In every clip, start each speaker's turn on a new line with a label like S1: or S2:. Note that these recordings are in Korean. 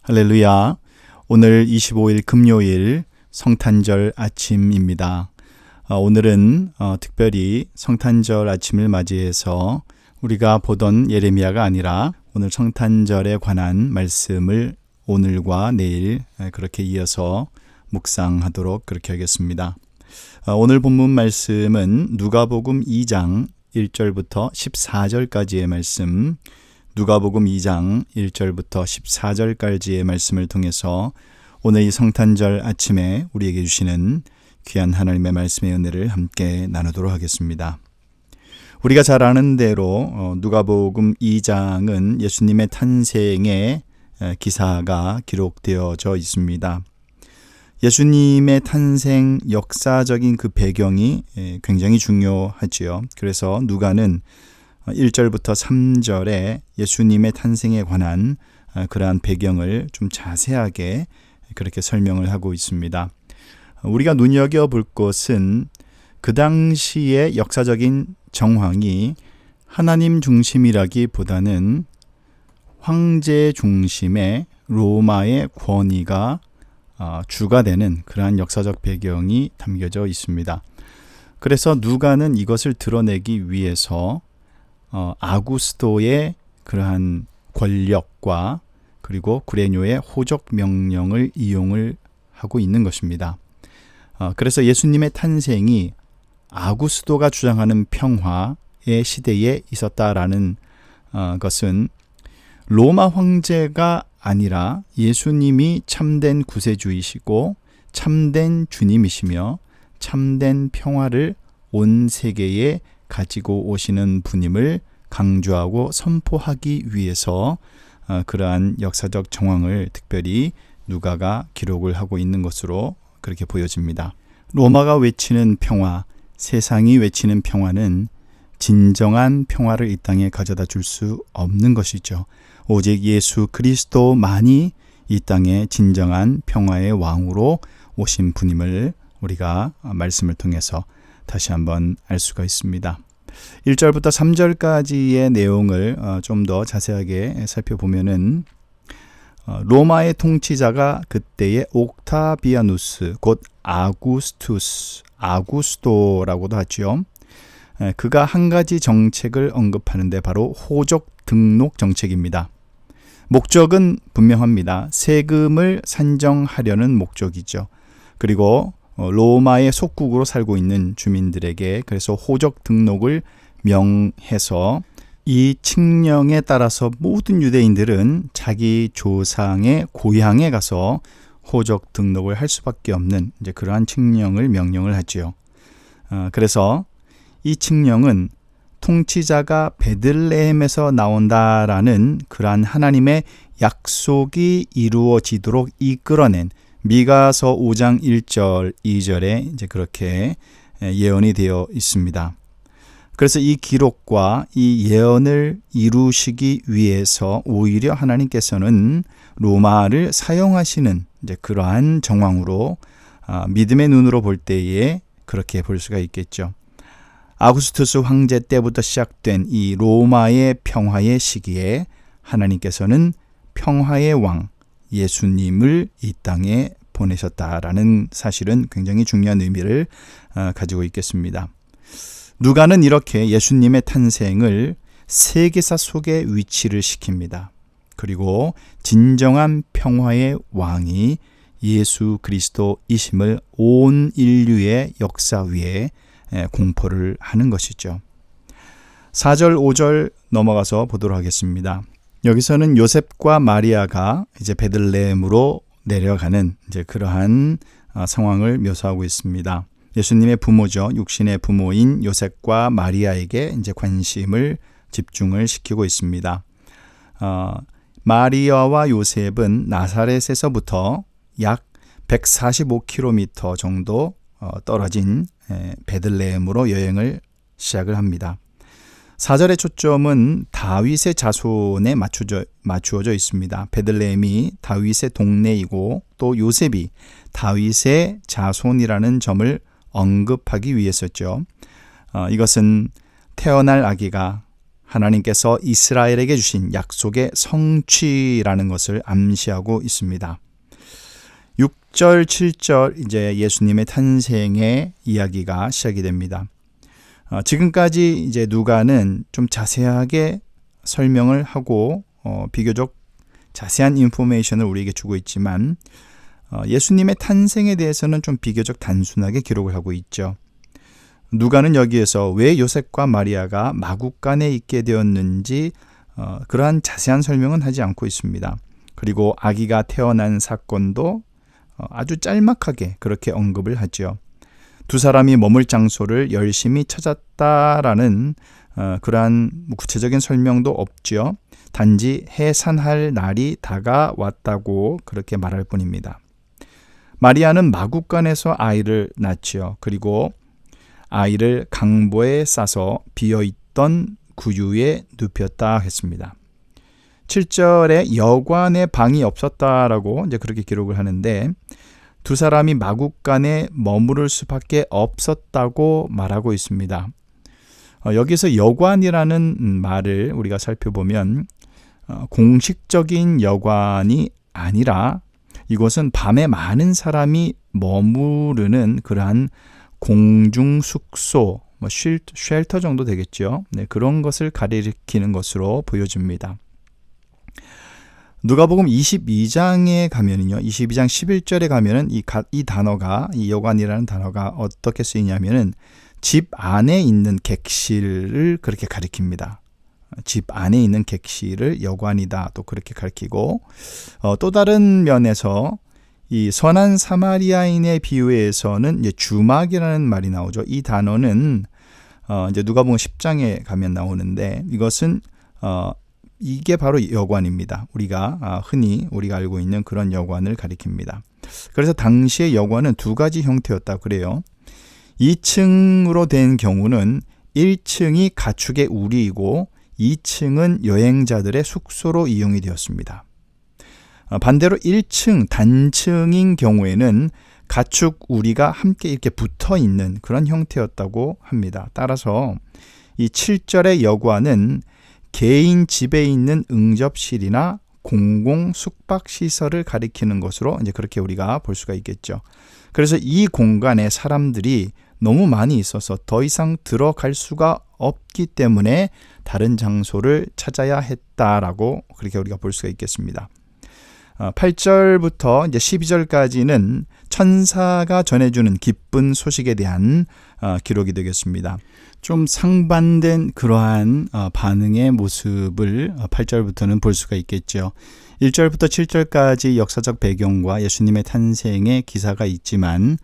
S1: 할렐루야. 오늘 25일 금요일 성탄절 아침입니다. 오늘은 특별히 성탄절 아침을 맞이해서 우리가 보던 예레미야가 아니라 오늘 성탄절에 관한 말씀을 오늘과 내일 그렇게 이어서 묵상하도록 그렇게 하겠습니다. 오늘 본문 말씀은 누가복음 2장 1절부터 14절까지의 말씀, 누가복음 2장 1절부터 14절까지의 말씀을 통해서 오늘 이 성탄절 아침에 우리에게 주시는 귀한 하나님의 말씀의 은혜를 함께 나누도록 하겠습니다. 우리가 잘 아는 대로 누가복음 2장은 예수님의 탄생의 기사가 기록되어져 있습니다. 예수님의 탄생 역사적인 그 배경이 굉장히 중요하지요. 그래서 누가는 1절부터 3절에 예수님의 탄생에 관한 그러한 배경을 좀 자세하게 그렇게 설명을 하고 있습니다. 우리가 눈여겨볼 것은 그 당시의 역사적인 정황이 하나님 중심이라기보다는 황제 중심의 로마의 권위가 주가 되는 그러한 역사적 배경이 담겨져 있습니다. 그래서 누가는 이것을 드러내기 위해서 아구스토의 그러한 권력과 그리고 구레뇨의 호적 명령을 이용을 하고 있는 것입니다. 그래서 예수님의 탄생이 아구스토가 주장하는 평화의 시대에 있었다라는 것은 로마 황제가 아니라 예수님이 참된 구세주이시고 참된 주님이시며 참된 평화를 온 세계에 가지고 오시는 분임을 강조하고 선포하기 위해서 그러한 역사적 정황을 특별히 누가가 기록을 하고 있는 것으로 그렇게 보여집니다. 로마가 외치는 평화, 세상이 외치는 평화는 진정한 평화를 이 땅에 가져다 줄 수 없는 것이죠. 오직 예수 그리스도만이 이 땅에 진정한 평화의 왕으로 오신 분임을 우리가 말씀을 통해서 다시 한번 알 수가 있습니다. 1절부터 3절까지의 내용을 좀 더 자세하게 살펴보면은 로마의 통치자가 그때의 옥타비아누스, 곧 아구스토라고도 하죠. 그가 한 가지 정책을 언급하는데 바로 호적 등록 정책입니다. 목적은 분명합니다. 세금을 산정하려는 목적이죠. 그리고 로마의 속국으로 살고 있는 주민들에게 그래서 호적 등록을 명해서 이 칙령에 따라서 모든 유대인들은 자기 조상의 고향에 가서 호적 등록을 할 수밖에 없는 이제 그러한 칙령을 명령을 하지요. 그래서 이 칙령은 통치자가 베들레헴에서 나온다라는 그러한 하나님의 약속이 이루어지도록 이끌어낸 미가서 5장 1절, 2절에 이제 그렇게 예언이 되어 있습니다. 그래서 이 기록과 이 예언을 이루시기 위해서 오히려 하나님께서는 로마를 사용하시는 이제 그러한 정황으로 믿음의 눈으로 볼 때에 그렇게 볼 수가 있겠죠. 아구스투스 황제 때부터 시작된 이 로마의 평화의 시기에 하나님께서는 평화의 왕 예수님을 이 땅에 보내셨다라는 사실은 굉장히 중요한 의미를 가지고 있겠습니다. 누가는 이렇게 예수님의 탄생을 세계사 속에 위치를 시킵니다. 그리고 진정한 평화의 왕이 예수 그리스도이심을 온 인류의 역사 위에 공포를 하는 것이죠. 4절, 5절 넘어가서 보도록 하겠습니다. 여기서는 요셉과 마리아가 이제 베들레헴으로 내려가는 이제 그러한 상황을 묘사하고 있습니다. 예수님의 부모죠. 육신의 부모인 요셉과 마리아에게 이제 관심을 집중을 시키고 있습니다. 마리아와 요셉은 나사렛에서부터 약 145km 정도 떨어진 베들레헴으로 여행을 시작을 합니다. 4절의 초점은 다윗의 자손에 맞추어져 있습니다. 베들레헴이 다윗의 동네이고 또 요셉이 다윗의 자손이라는 점을 언급하기 위해서죠. 이것은 태어날 아기가 하나님께서 이스라엘에게 주신 약속의 성취라는 것을 암시하고 있습니다. 6절, 7절 이제 예수님의 탄생의 이야기가 시작이 됩니다. 지금까지 이제 누가는 좀 자세하게 설명을 하고 비교적 자세한 인포메이션을 우리에게 주고 있지만 예수님의 탄생에 대해서는 좀 비교적 단순하게 기록을 하고 있죠. 누가는 여기에서 왜 요셉과 마리아가 마구간에 있게 되었는지 그러한 자세한 설명은 하지 않고 있습니다. 그리고 아기가 태어난 사건도 아주 짤막하게 그렇게 언급을 하죠. 두 사람이 머물 장소를 열심히 찾았다라는 그러한 구체적인 설명도 없죠. 단지 해산할 날이 다가왔다고 그렇게 말할 뿐입니다. 마리아는 마구간에서 아이를 낳지요. 그리고 아이를 강보에 싸서 비어있던 구유에 눕혔다 했습니다. 7절에 여관에 방이 없었다라고 이제 그렇게 기록을 하는데 두 사람이 마구간에 머무를 수밖에 없었다고 말하고 있습니다. 여기서 여관이라는 말을 우리가 살펴보면 공식적인 여관이 아니라 이곳은 밤에 많은 사람이 머무르는 그러한 공중 숙소, 쉘터 정도 되겠죠. 네, 그런 것을 가리키는 것으로 보여집니다. 누가복음 22장에 가면은요, 22장 11절에 가면은 이 단어가, 이 여관이라는 단어가 어떻게 쓰이냐면은 집 안에 있는 객실을 그렇게 가리킵니다. 집 안에 있는 객실을 여관이다 또 그렇게 가리키고, 또 다른 면에서 이 선한 사마리아인의 비유에서는 이제 주막이라는 말이 나오죠. 이 단어는 이제 누가복음 10장에 가면 나오는데 이것은 이게 바로 여관입니다. 흔히 우리가 알고 있는 그런 여관을 가리킵니다. 그래서 당시의 여관은 두 가지 형태였다 그래요. 2층으로 된 경우는 1층이 가축의 우리이고 2층은 여행자들의 숙소로 이용이 되었습니다. 반대로 1층 단층인 경우에는 가축 우리가 함께 이렇게 붙어 있는 그런 형태였다고 합니다. 따라서 이 7절의 여관은 개인 집에 있는 응접실이나 공공 숙박시설을 가리키는 것으로 이제 그렇게 우리가 볼 수가 있겠죠. 그래서 이 공간에 사람들이 너무 많이 있어서 더 이상 들어갈 수가 없기 때문에 다른 장소를 찾아야 했다라고 그렇게 우리가 볼 수가 있겠습니다. 8절부터 이제 12절까지는 천사가 전해주는 기쁜 소식에 대한 기록이 되겠습니다. 좀 상반된 그러한 반응의 모습을 8절부터는 볼 수가 있겠죠. 1절부터 7절까지 역사적 배경과 예수님의 탄생의 기사가 있지만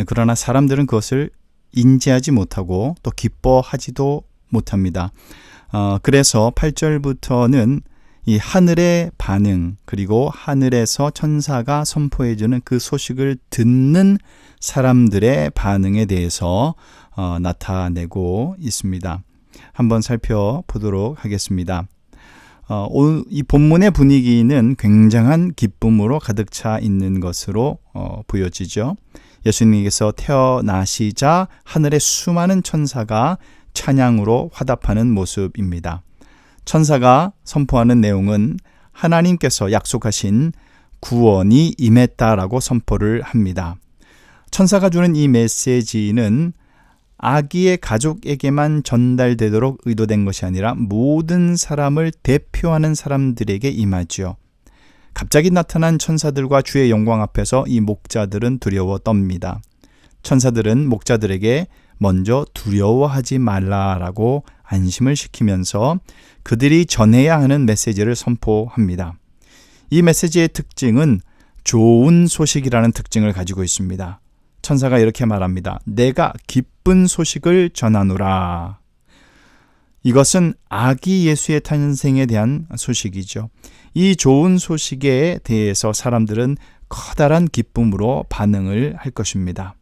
S1: 그러나 사람들은 그것을 인지하지 못하고 또 기뻐하지도 못합니다. 그래서 8절부터는 이 하늘의 반응 그리고 하늘에서 천사가 선포해주는 그 소식을 듣는 사람들의 반응에 대해서 나타내고 있습니다. 한번 살펴보도록 하겠습니다. 오늘 이 본문의 분위기는 굉장한 기쁨으로 가득 차 있는 것으로 보여지죠. 예수님께서 태어나시자 하늘의 수많은 천사가 찬양으로 화답하는 모습입니다. 천사가 선포하는 내용은 하나님께서 약속하신 구원이 임했다라고 선포를 합니다. 천사가 주는 이 메시지는 아기의 가족에게만 전달되도록 의도된 것이 아니라 모든 사람을 대표하는 사람들에게 임하지요. 갑자기 나타난 천사들과 주의 영광 앞에서 이 목자들은 두려워 떱니다. 천사들은 목자들에게 먼저 두려워하지 말라라고 안심을 시키면서 그들이 전해야 하는 메시지를 선포합니다. 이 메시지의 특징은 좋은 소식이라는 특징을 가지고 있습니다. 천사가 이렇게 말합니다. 내가 기쁜 소식을 전하노라. 이것은 아기 예수의 탄생에 대한 소식이죠. 이 좋은 소식에 대해서 사람들은 커다란 기쁨으로 반응을 할 것입니다.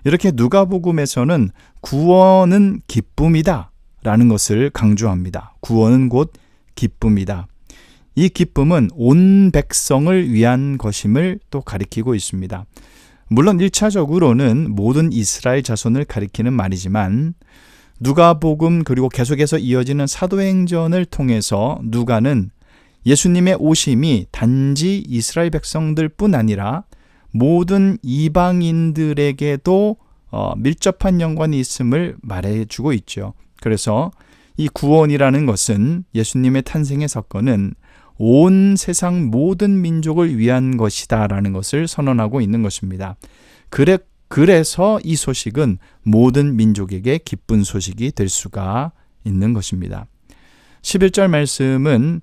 S1: 이렇게 누가복음에서는 구원은 기쁨이다 라는 것을 강조합니다. 구원은 곧 기쁨이다. 이 기쁨은 온 백성을 위한 것임을 또 가리키고 있습니다. 물론 1차적으로는 모든 이스라엘 자손을 가리키는 말이지만 누가복음 그리고 계속해서 이어지는 사도행전을 통해서 누가는 예수님의 오심이 단지 이스라엘 백성들뿐 아니라 모든 이방인들에게도 밀접한 연관이 있음을 말해주고 있죠. 그래서 이 구원이라는 것은 예수님의 탄생의 사건은 온 세상 모든 민족을 위한 것이다 라는 것을 선언하고 있는 것입니다. 그래서 이 소식은 모든 민족에게 기쁜 소식이 될 수가 있는 것입니다. 11절 말씀은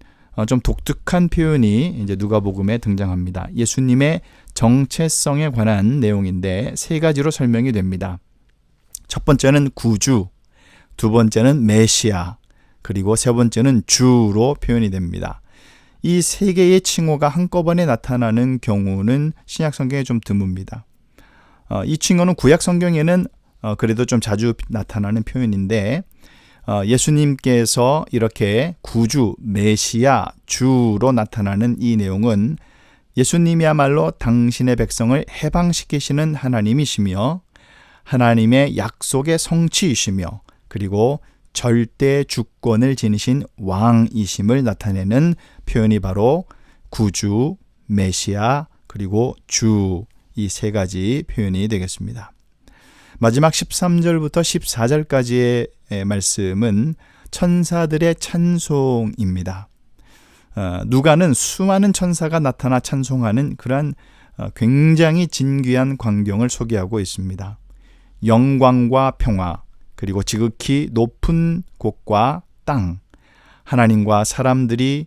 S1: 좀 독특한 표현이 이제 누가복음에 등장합니다. 예수님의 정체성에 관한 내용인데 세 가지로 설명이 됩니다. 첫 번째는 구주, 두 번째는 메시아, 그리고 세 번째는 주로 표현이 됩니다. 이 세 개의 칭호가 한꺼번에 나타나는 경우는 신약 성경에 좀 드뭅니다. 이 칭호는 구약 성경에는 그래도 좀 자주 나타나는 표현인데 예수님께서 이렇게 구주, 메시아, 주로 나타나는 이 내용은 예수님이야말로 당신의 백성을 해방시키시는 하나님이시며 하나님의 약속의 성취이시며 그리고 절대 주권을 지니신 왕이심을 나타내는 표현이 바로 구주, 메시아, 그리고 주, 이 세 가지 표현이 되겠습니다. 마지막 13절부터 14절까지의 말씀은 천사들의 찬송입니다. 누가는 수많은 천사가 나타나 찬송하는 그러한 굉장히 진귀한 광경을 소개하고 있습니다. 영광과 평화, 그리고 지극히 높은 곳과 땅, 하나님과 사람들이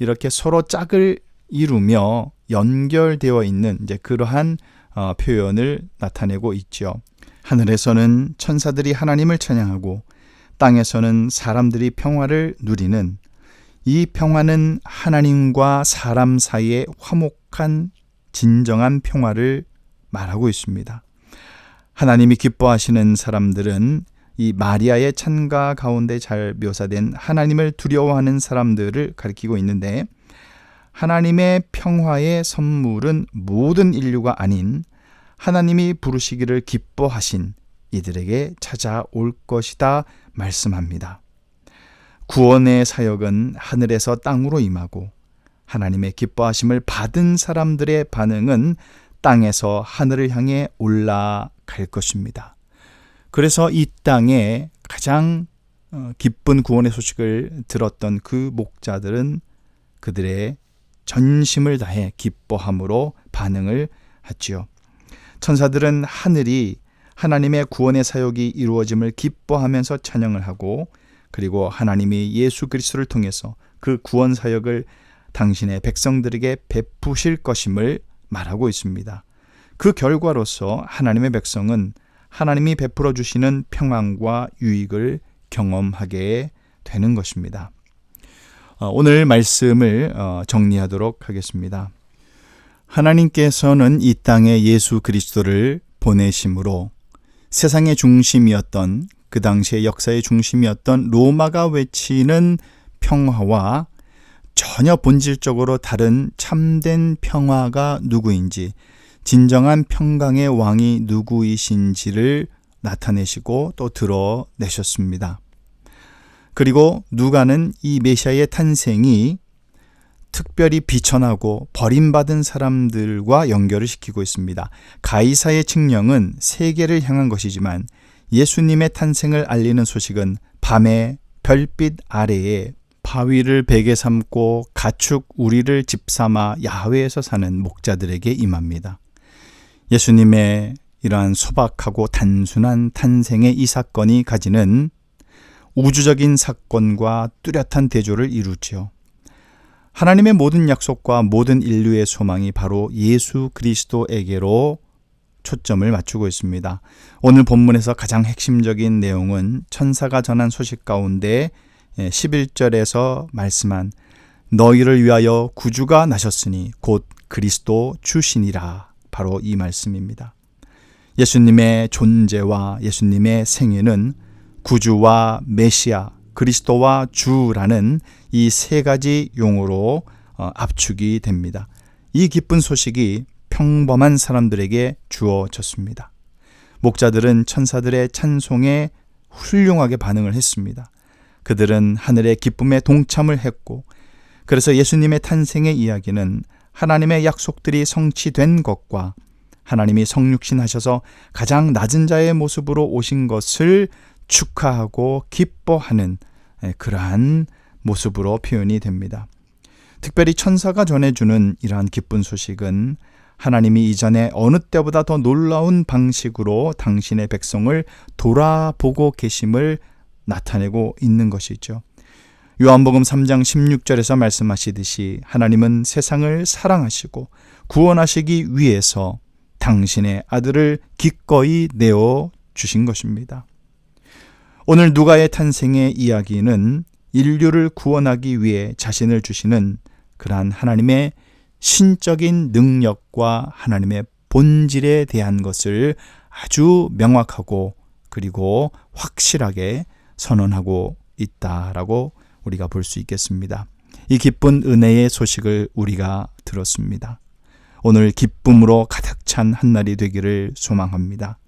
S1: 이렇게 서로 짝을 이루며 연결되어 있는 이제 그러한 표현을 나타내고 있죠. 하늘에서는 천사들이 하나님을 찬양하고 땅에서는 사람들이 평화를 누리는 이 평화는 하나님과 사람 사이의 화목한 진정한 평화를 말하고 있습니다. 하나님이 기뻐하시는 사람들은 이 마리아의 찬가 가운데 잘 묘사된 하나님을 두려워하는 사람들을 가리키고 있는데 하나님의 평화의 선물은 모든 인류가 아닌 하나님이 부르시기를 기뻐하신 이들에게 찾아올 것이다 말씀합니다. 구원의 사역은 하늘에서 땅으로 임하고 하나님의 기뻐하심을 받은 사람들의 반응은 땅에서 하늘을 향해 올라갈 것입니다. 그래서 이 땅에 가장 기쁜 구원의 소식을 들었던 그 목자들은 그들의 전심을 다해 기뻐함으로 반응을 하지요. 천사들은 하늘이 하나님의 구원의 사역이 이루어짐을 기뻐하면서 찬양을 하고 그리고 하나님이 예수 그리스도를 통해서 그 구원 사역을 당신의 백성들에게 베푸실 것임을 말하고 있습니다. 그 결과로서 하나님의 백성은 하나님이 베풀어 주시는 평안과 유익을 경험하게 되는 것입니다. 오늘 말씀을 정리하도록 하겠습니다. 하나님께서는 이 땅에 예수 그리스도를 보내심으로 세상의 중심이었던 그 당시의 역사의 중심이었던 로마가 외치는 평화와 전혀 본질적으로 다른 참된 평화가 누구인지 진정한 평강의 왕이 누구이신지를 나타내시고 또 드러내셨습니다. 그리고 누가는 이 메시아의 탄생이 특별히 비천하고 버림받은 사람들과 연결을 시키고 있습니다. 가이사의 칙령은 세계를 향한 것이지만 예수님의 탄생을 알리는 소식은 밤의 별빛 아래에 바위를 베개 삼고 가축 우리를 집삼아 야외에서 사는 목자들에게 임합니다. 예수님의 이러한 소박하고 단순한 탄생의 이 사건이 가지는 우주적인 사건과 뚜렷한 대조를 이루지요. 하나님의 모든 약속과 모든 인류의 소망이 바로 예수 그리스도에게로 초점을 맞추고 있습니다. 오늘 본문에서 가장 핵심적인 내용은 천사가 전한 소식 가운데 11절에서 말씀한 너희를 위하여 구주가 나셨으니 곧 그리스도 주시니라, 바로 이 말씀입니다. 예수님의 존재와 예수님의 생애는 구주와 메시아, 그리스도와 주라는 이 세 가지 용어로 압축이 됩니다. 이 기쁜 소식이 평범한 사람들에게 주어졌습니다. 목자들은 천사들의 찬송에 훌륭하게 반응을 했습니다. 그들은 하늘의 기쁨에 동참을 했고, 그래서 예수님의 탄생의 이야기는 하나님의 약속들이 성취된 것과 하나님이 성육신하셔서 가장 낮은 자의 모습으로 오신 것을 축하하고 기뻐하는 그러한 모습으로 표현이 됩니다. 특별히 천사가 전해주는 이러한 기쁜 소식은 하나님이 이전에 어느 때보다 더 놀라운 방식으로 당신의 백성을 돌아보고 계심을 나타내고 있는 것이죠. 요한복음 3장 16절에서 말씀하시듯이 하나님은 세상을 사랑하시고 구원하시기 위해서 당신의 아들을 기꺼이 내어 주신 것입니다. 오늘 누가의 탄생의 이야기는 인류를 구원하기 위해 자신을 주시는 그러한 하나님의 신적인 능력과 하나님의 본질에 대한 것을 아주 명확하고 그리고 확실하게 선언하고 있다라고 우리가 볼 수 있겠습니다. 이 기쁜 은혜의 소식을 우리가 들었습니다. 오늘 기쁨으로 가득 찬 한날이 되기를 소망합니다.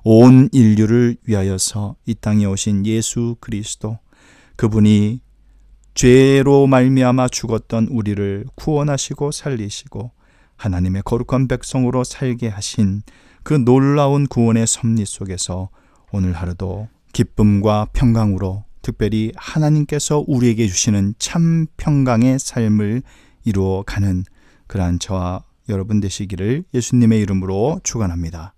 S1: 온 인류를 위하여서 이 땅에 오신 예수 그리스도, 그분이 죄로 말미암아 죽었던 우리를 구원하시고 살리시고 하나님의 거룩한 백성으로 살게 하신 그 놀라운 구원의 섭리 속에서 오늘 하루도 기쁨과 평강으로, 특별히 하나님께서 우리에게 주시는 참 평강의 삶을 이루어 가는 그러한 저와 여러분 되시기를 예수님의 이름으로 축원합니다.